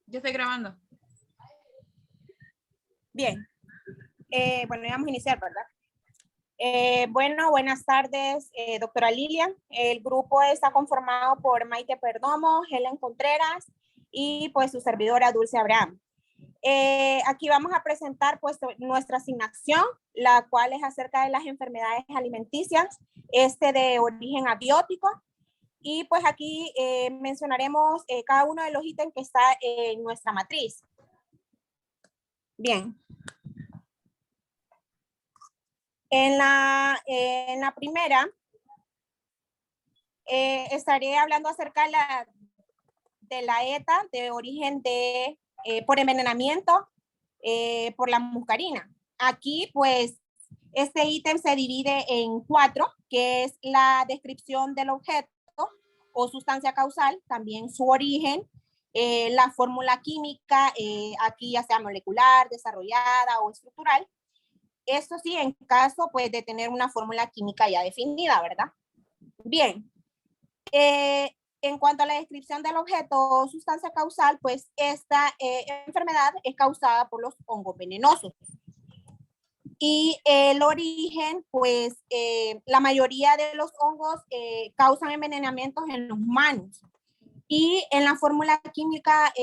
Yo estoy grabando. Bien. Bueno, ya vamos a iniciar, ¿verdad? Bueno, buenas tardes, doctora Lilian. El grupo está conformado por Maite Perdomo, Helen Contreras y pues su servidora Dulce Abraham. Aquí vamos a presentar pues nuestra asignación, la cual es acerca de las enfermedades alimenticias, de origen abiótico. Y pues aquí mencionaremos cada uno de los ítems que está en nuestra matriz. Bien. En la primera, estaré hablando acerca de la ETA de origen por envenenamiento por la muscarina. Aquí, pues, este ítem se divide en 4, que es la descripción del objeto o sustancia causal, también su origen, la fórmula química, aquí ya sea molecular, desarrollada o estructural. Esto sí, en caso pues de tener una fórmula química ya definida, ¿verdad? Bien. En cuanto a la descripción del objeto o sustancia causal, pues esta enfermedad es causada por los hongos venenosos. Y el origen, pues la mayoría de los hongos causan envenenamientos en los humanos. Y en la fórmula química,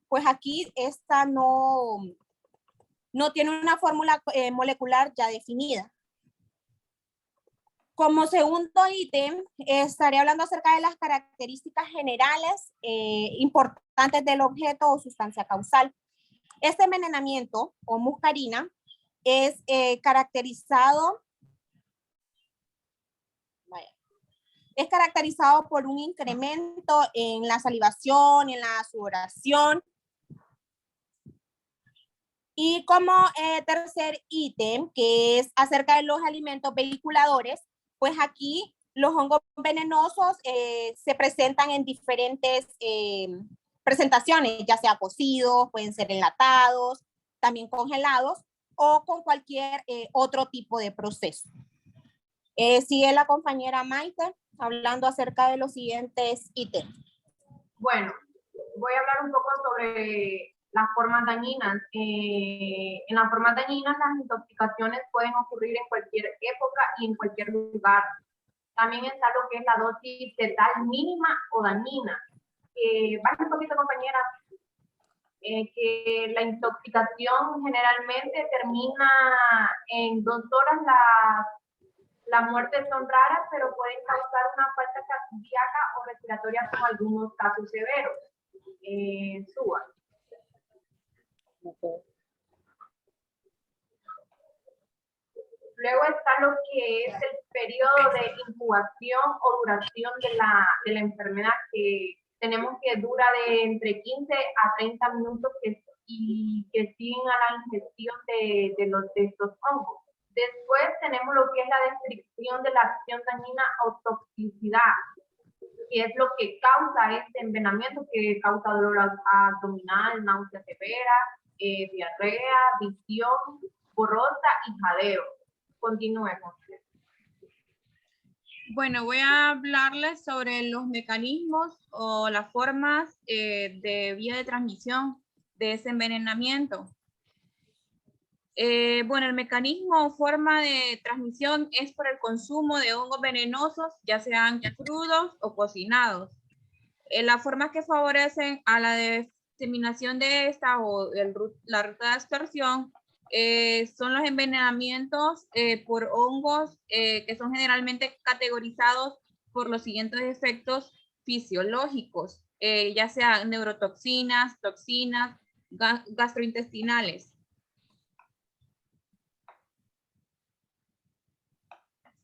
pues aquí esta no tiene una fórmula molecular ya definida. Como segundo ítem, estaré hablando acerca de las características generales importantes del objeto o sustancia causal. Este envenenamiento o muscarina es caracterizado por un incremento en la salivación, en la sudoración. Y como tercer ítem, que es acerca de los alimentos vehiculadores, pues aquí los hongos venenosos se presentan en diferentes presentaciones, ya sea cocidos, pueden ser enlatados, también congelados o con cualquier otro tipo de proceso. Sigue la compañera Maite hablando acerca de los siguientes ítems. Bueno, voy a hablar un poco sobre las formas dañinas. En las formas dañinas, las intoxicaciones pueden ocurrir en cualquier época y en cualquier lugar. También está lo que es la dosis letal mínima o dañina. Baja un poquito, compañera. Que la intoxicación generalmente termina en 2 horas. Las muertes son raras, pero pueden causar una falta cardíaca o respiratoria con algunos casos severos. Suba. Luego está lo que es el periodo de incubación o duración de la enfermedad, que tenemos que dura de entre 15 a 30 minutos y que siguen a la ingestión de estos hongos. Después tenemos lo que es la descripción de la acción dañina o toxicidad, que es lo que causa este envenenamiento, que causa dolor abdominal, náusea severa, diarrea, visión borrosa y jadeo. Continuemos. Bueno, voy a hablarles sobre los mecanismos o las formas de vía de transmisión de ese envenenamiento. Bueno, el mecanismo o forma de transmisión es por el consumo de hongos venenosos, ya sean crudos o cocinados. Las formas que favorecen a la diseminación de esta o la ruta de absorción son los envenenamientos por hongos que son generalmente categorizados por los siguientes efectos fisiológicos, ya sean neurotoxinas, toxinas, gastrointestinales.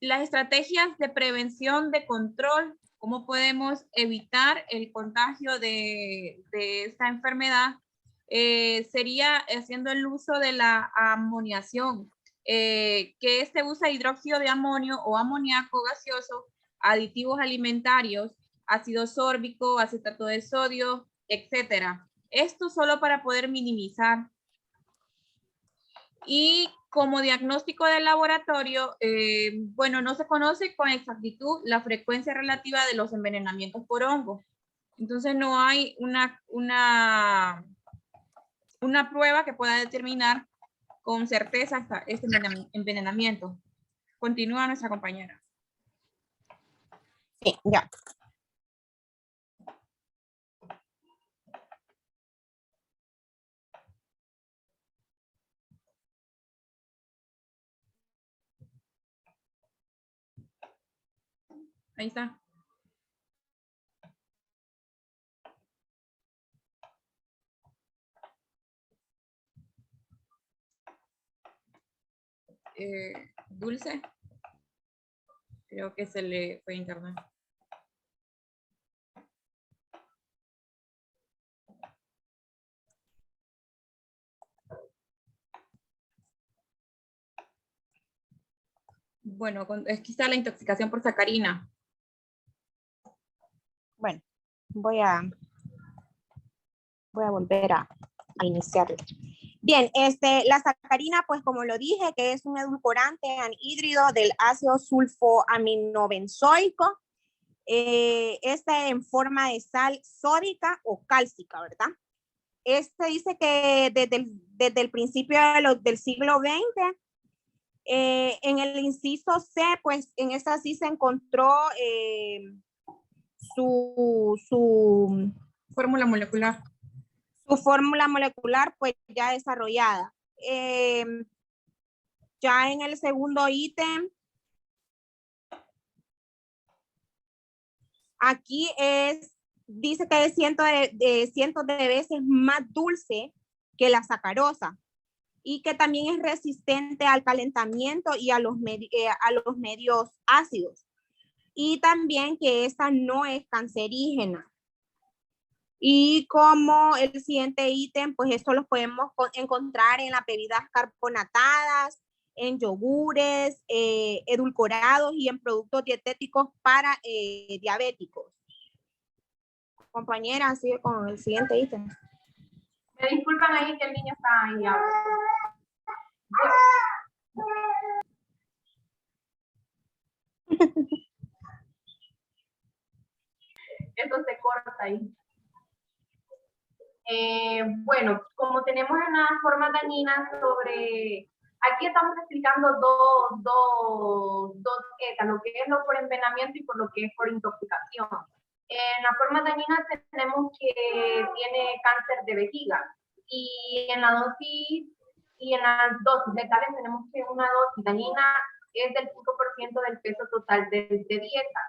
Las estrategias de prevención de control, cómo podemos evitar el contagio de esta enfermedad, sería haciendo el uso de la amoniación, que usa hidróxido de amonio o amoníaco gaseoso, aditivos alimentarios, ácido sórbico, acetato de sodio, etc. Esto solo para poder minimizar. Y como diagnóstico de laboratorio, bueno, no se conoce con exactitud la frecuencia relativa de los envenenamientos por hongo. Entonces no hay una prueba que pueda determinar con certeza este envenenamiento. Continúa nuestra compañera. Sí, ya. Ahí está. Dulce. Creo que se le fue internet. Bueno, aquí está la intoxicación por sacarina. Bueno, voy a volver a iniciarlo. Bien, la sacarina, pues como lo dije, que es un edulcorante anhídrido del ácido sulfoaminobenzoico, en forma de sal sódica o cálcica, ¿verdad? Dice que desde el principio del siglo XX, en el inciso C, pues en esta sí se encontró su Fórmula molecular. Su fórmula molecular, pues ya desarrollada. Ya en el segundo ítem, aquí dice que es cientos de veces más dulce que la sacarosa y que también es resistente al calentamiento y a los medios ácidos. Y también que esta no es cancerígena. Y como el siguiente ítem, pues esto lo podemos encontrar en las bebidas carbonatadas, en yogures, edulcorados y en productos dietéticos para diabéticos. Compañera, sigue con el siguiente ítem. Me disculpan ahí que el niño está ahí ahora. Eso se corta ahí. Bueno, como tenemos una forma dañina sobre... Aquí estamos explicando dos etapas, lo que es lo por envenenamiento y por lo que es por intoxicación. En la forma dañina tenemos que tiene cáncer de vejiga y en la dosis y en las dosis letales tenemos que una dosis dañina es del 5% del peso total de dieta.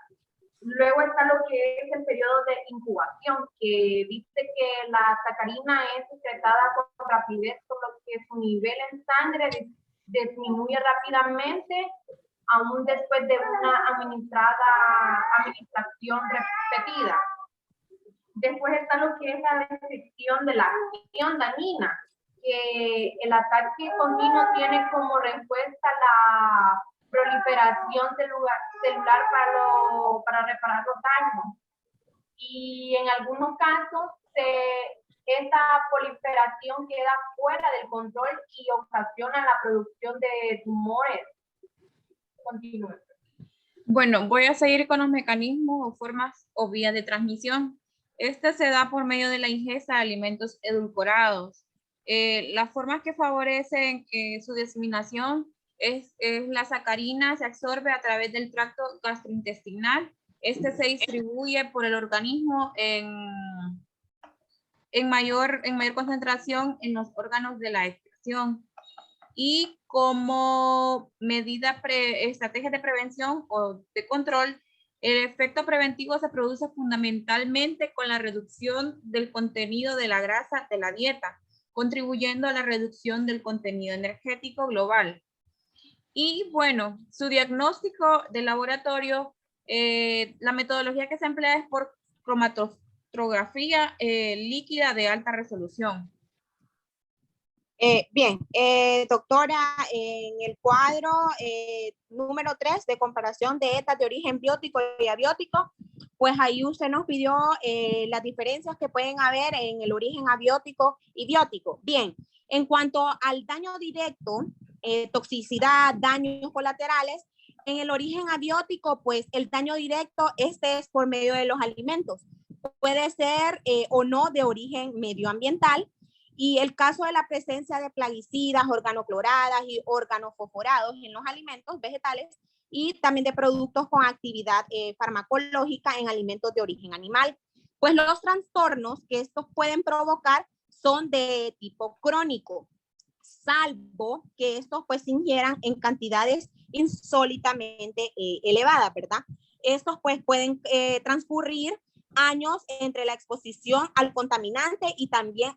Luego está lo que es el periodo de incubación, que dice que la sacarina es secretada con rapidez, por lo que su nivel en sangre disminuye rápidamente, aún después de una administración repetida. Después está lo que es la descripción de la acción dañina, que el ataque continuo tiene como respuesta la proliferación celular para reparar los daños. Y en algunos casos, esta proliferación queda fuera del control y ocasiona la producción de tumores. Continúe. Bueno, voy a seguir con los mecanismos o formas o vías la Este se da por medio de la ingesta de alimentos edulcorados. Las formas que favorecen su diseminación es la sacarina, se absorbe a través del tracto gastrointestinal. Este se distribuye por el organismo en mayor concentración en los órganos de la excreción. Y como estrategia de prevención o de control, el efecto preventivo se produce fundamentalmente con la reducción del contenido de la grasa de la dieta, contribuyendo a la reducción del contenido energético global. Y bueno, su diagnóstico de laboratorio, la metodología que se emplea es por cromatografía líquida de alta resolución. Bien, doctora, en el cuadro número 3 de comparación de ETA de origen biótico y abiótico, pues ahí usted nos pidió las diferencias que pueden haber en el origen abiótico y biótico. Bien, en cuanto al daño directo, toxicidad, daños colaterales. En el origen abiótico, pues el daño directo, este es por medio de los alimentos. Puede ser o no de origen medioambiental. Y el caso de la presencia de plaguicidas, organocloradas y organofosforados en los alimentos vegetales y también de productos con actividad farmacológica en alimentos de origen animal. Pues los trastornos que estos pueden provocar son de tipo crónico, salvo que estos pues se ingieran en cantidades insólitamente elevadas, ¿verdad? Estos pues pueden transcurrir años entre la exposición al contaminante y también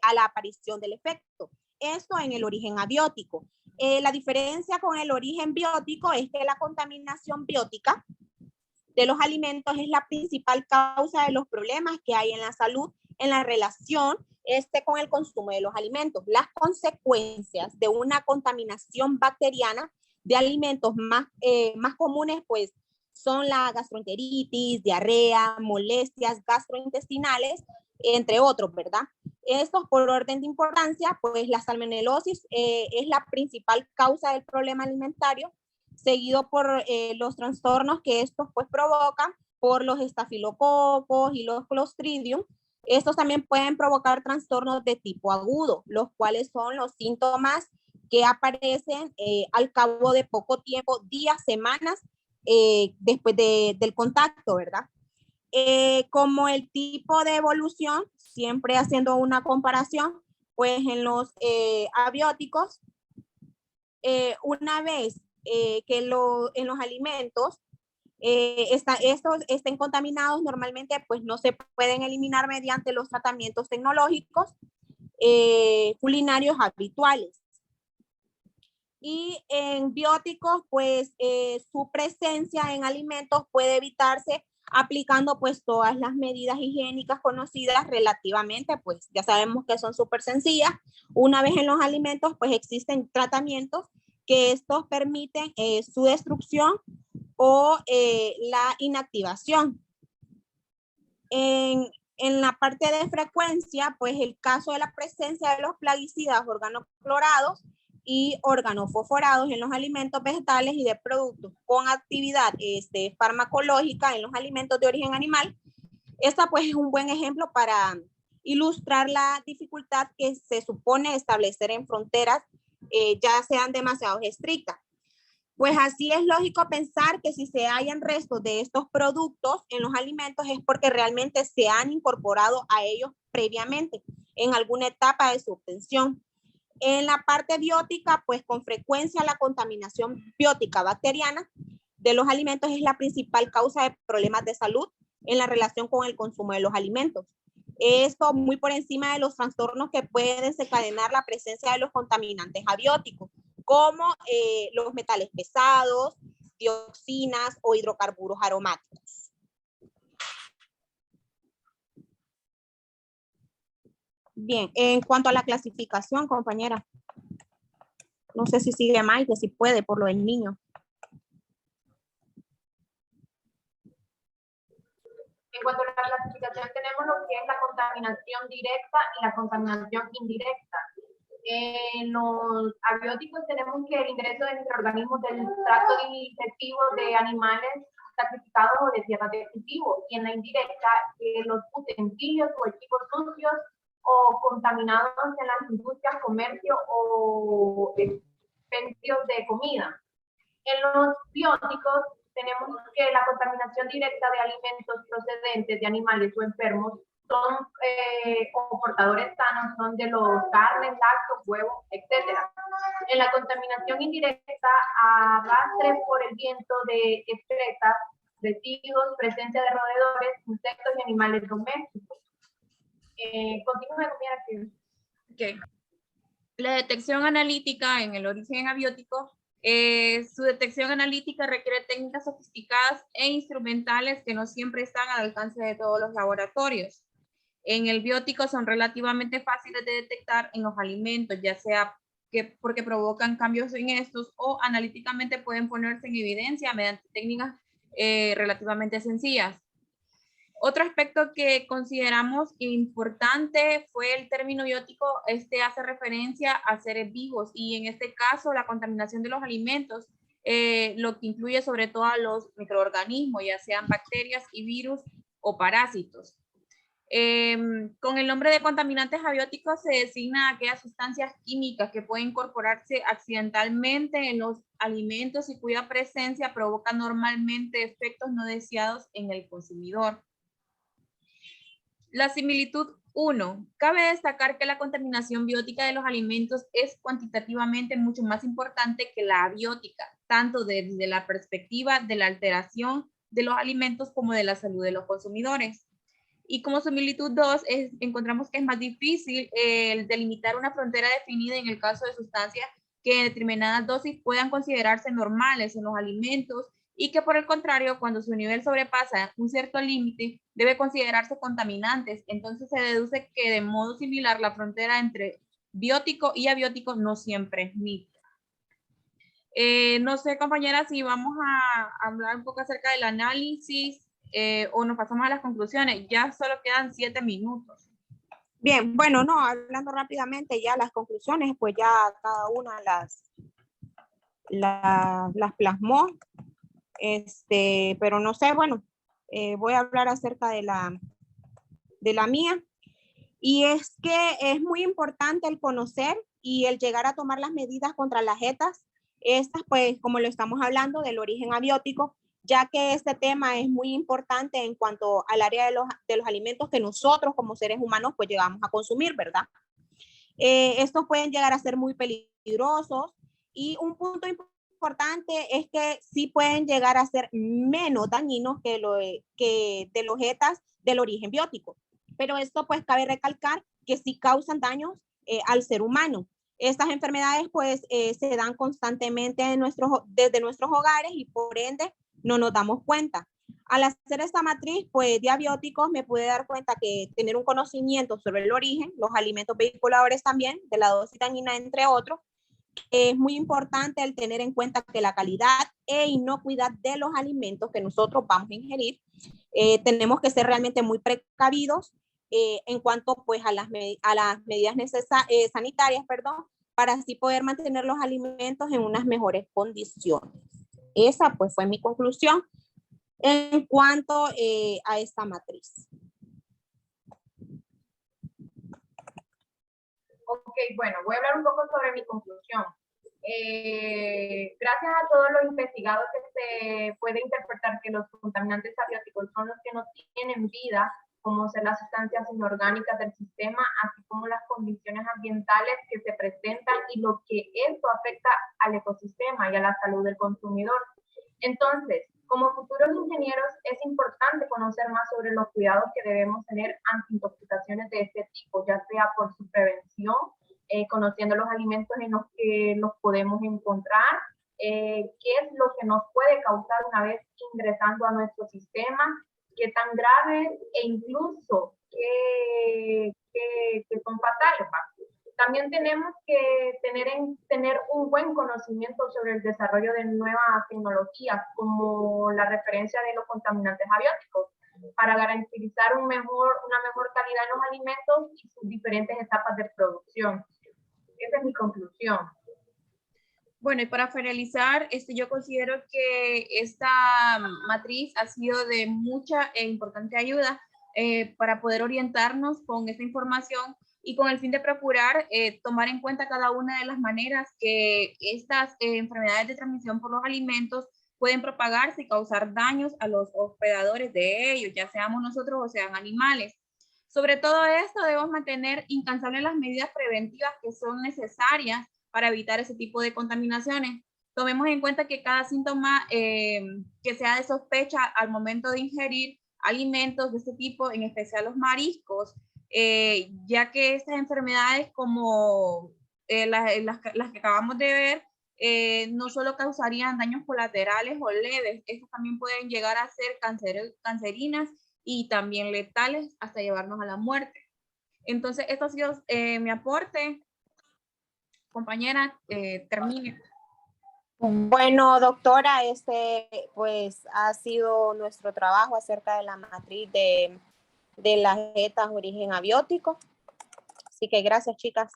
a la aparición del efecto. Esto en el origen abiótico. La diferencia con el origen biótico es que la contaminación biótica de los alimentos es la principal causa de los problemas que hay en la salud en la relación con el consumo de los alimentos. Las consecuencias de una contaminación bacteriana de alimentos más comunes pues son la gastroenteritis, diarrea, molestias gastrointestinales, entre otros, ¿verdad? Estos por orden de importancia, pues la salmonelosis es la principal causa del problema alimentario, seguido por los trastornos que estos pues provocan por los estafilococos y los clostridium. Estos también pueden provocar trastornos de tipo agudo, los cuales son los síntomas que aparecen al cabo de poco tiempo, días, semanas, después del contacto, ¿verdad? Como el tipo de evolución, siempre haciendo una comparación, pues en los abióticos, una vez que en los alimentos estos estén contaminados, normalmente pues no se pueden eliminar mediante los tratamientos tecnológicos culinarios habituales. Y en bióticos, pues su presencia en alimentos puede evitarse aplicando pues todas las medidas higiénicas conocidas relativamente, pues ya sabemos que son súper sencillas. Una vez en los alimentos, pues existen tratamientos que estos permiten su destrucción o la inactivación. En la parte de frecuencia, pues el caso de la presencia de los plaguicidas organoclorados y organofosforados en los alimentos vegetales y de productos con actividad farmacológica en los alimentos de origen animal. Esta pues es un buen ejemplo para ilustrar la dificultad que se supone establecer en fronteras ya sean demasiado estrictas. Pues así es lógico pensar que si se hallan restos de estos productos en los alimentos es porque realmente se han incorporado a ellos previamente en alguna etapa de su obtención. En la parte biótica, pues con frecuencia la contaminación biótica bacteriana de los alimentos es la principal causa de problemas de salud en la relación con el consumo de los alimentos. Esto muy por encima de los trastornos que pueden desencadenar la presencia de los contaminantes abióticos, como los metales pesados, dioxinas o hidrocarburos aromáticos. Bien, en cuanto a la clasificación, compañera, no sé si sigue Maite, si puede, por lo del niño. En cuanto a la clasificación, tenemos lo que es la contaminación directa y la contaminación indirecta. En los abióticos tenemos que el ingreso de microorganismos del tracto digestivo de animales sacrificados o de tierras de cultivo. Y en la indirecta, los utensilios o equipos sucios o contaminados en las industrias, comercio o expendios de comida. En los bióticos tenemos que la contaminación directa de alimentos procedentes de animales o enfermos son o portadores sanos, son de los carnes, lácteos, huevos, etc. En la contaminación indirecta, arrastre por el viento de excretas, residuos, presencia de roedores, insectos y animales domésticos. Continúe, compañera. Okay. La detección analítica en el origen abiótico, su detección analítica requiere técnicas sofisticadas e instrumentales que no siempre están al alcance de todos los laboratorios. En el biótico son relativamente fáciles de detectar en los alimentos, ya sea porque provocan cambios en estos o analíticamente pueden ponerse en evidencia mediante técnicas relativamente sencillas. Otro aspecto que consideramos importante fue el término biótico. Este hace referencia a seres vivos y en este caso la contaminación de los alimentos, lo que incluye sobre todo a los microorganismos, ya sean bacterias y virus o parásitos. Con el nombre de contaminantes abióticos se designa aquellas sustancias químicas que pueden incorporarse accidentalmente en los alimentos y cuya presencia provoca normalmente efectos no deseados en el consumidor. La similitud 1. Cabe destacar que la contaminación biótica de los alimentos es cuantitativamente mucho más importante que la abiótica, tanto desde la perspectiva de la alteración de los alimentos como de la salud de los consumidores. Y como similitud 2, encontramos que es más difícil el delimitar una frontera definida en el caso de sustancias que en determinadas dosis puedan considerarse normales en los alimentos y que por el contrario, cuando su nivel sobrepasa un cierto límite, debe considerarse contaminantes. Entonces se deduce que de modo similar la frontera entre biótico y abiótico no siempre es nítida. No sé, compañeras, si vamos a hablar un poco acerca del análisis o nos pasamos a las conclusiones. Ya solo quedan 7 minutos. Bien, bueno, no, hablando rápidamente ya las conclusiones, pues ya cada una las plasmó, pero no sé, bueno, voy a hablar acerca de la mía. Y es que es muy importante el conocer y el llegar a tomar las medidas contra las ETAs, estas pues como lo estamos hablando del origen abiótico, ya que este tema es muy importante en cuanto al área de los alimentos que nosotros como seres humanos pues llegamos a consumir, ¿verdad? Estos pueden llegar a ser muy peligrosos y un punto importante es que sí pueden llegar a ser menos dañinos que de los ETAs del origen biótico. Pero esto pues cabe recalcar que sí causan daños al ser humano. Estas enfermedades pues se dan constantemente desde nuestros hogares y por ende no nos damos cuenta. Al hacer esta matriz pues de abióticos me pude dar cuenta que tener un conocimiento sobre el origen, los alimentos vehiculadores también, de la dosis dañina entre otros, es muy importante el tener en cuenta que la calidad e inocuidad de los alimentos que nosotros vamos a ingerir, tenemos que ser realmente muy precavidos en cuanto pues a las medidas sanitarias, perdón, para así poder mantener los alimentos en unas mejores condiciones. Esa pues fue mi conclusión en cuanto a esta matriz. Ok, bueno, voy a hablar un poco sobre mi conclusión. Gracias a todos los investigados que se puede interpretar que los contaminantes abióticos son los que no tienen vida, como ser las sustancias inorgánicas del sistema, así como las condiciones ambientales que se presentan y lo que esto afecta al ecosistema y a la salud del consumidor. Entonces, como futuros ingenieros, es importante conocer más sobre los cuidados que debemos tener ante intoxicaciones de este tipo, ya sea por su prevención, conociendo los alimentos en los que los podemos encontrar, qué es lo que nos puede causar una vez ingresando a nuestro sistema, qué tan grave e incluso qué son fatales. También tenemos que tener un buen conocimiento sobre el desarrollo de nuevas tecnologías, como la referencia de los contaminantes abióticos, para garantizar una mejor calidad en los alimentos y sus diferentes etapas de producción. Esa es mi conclusión. Bueno, y para finalizar, yo considero que esta matriz ha sido de mucha e importante ayuda para poder orientarnos con esta información y con el fin de procurar tomar en cuenta cada una de las maneras que estas enfermedades de transmisión por los alimentos pueden propagarse y causar daños a los hospedadores de ellos, ya seamos nosotros o sean animales. Sobre todo esto, debemos mantener incansables las medidas preventivas que son necesarias para evitar ese tipo de contaminaciones. Tomemos en cuenta que cada síntoma que sea de sospecha al momento de ingerir alimentos de este tipo, en especial los mariscos, ya que estas enfermedades como las que acabamos de ver, no solo causarían daños colaterales o leves, estos también pueden llegar a ser cancerinas y también letales hasta llevarnos a la muerte. Entonces, esto ha sido mi aporte. Compañera, termine. Bueno, doctora, pues ha sido nuestro trabajo acerca de la matriz de las ETAs origen abiótico. Así que gracias, chicas.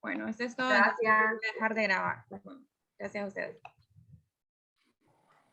Bueno, esto es todo. Gracias. Entonces, voy a dejar de grabar. Gracias a ustedes.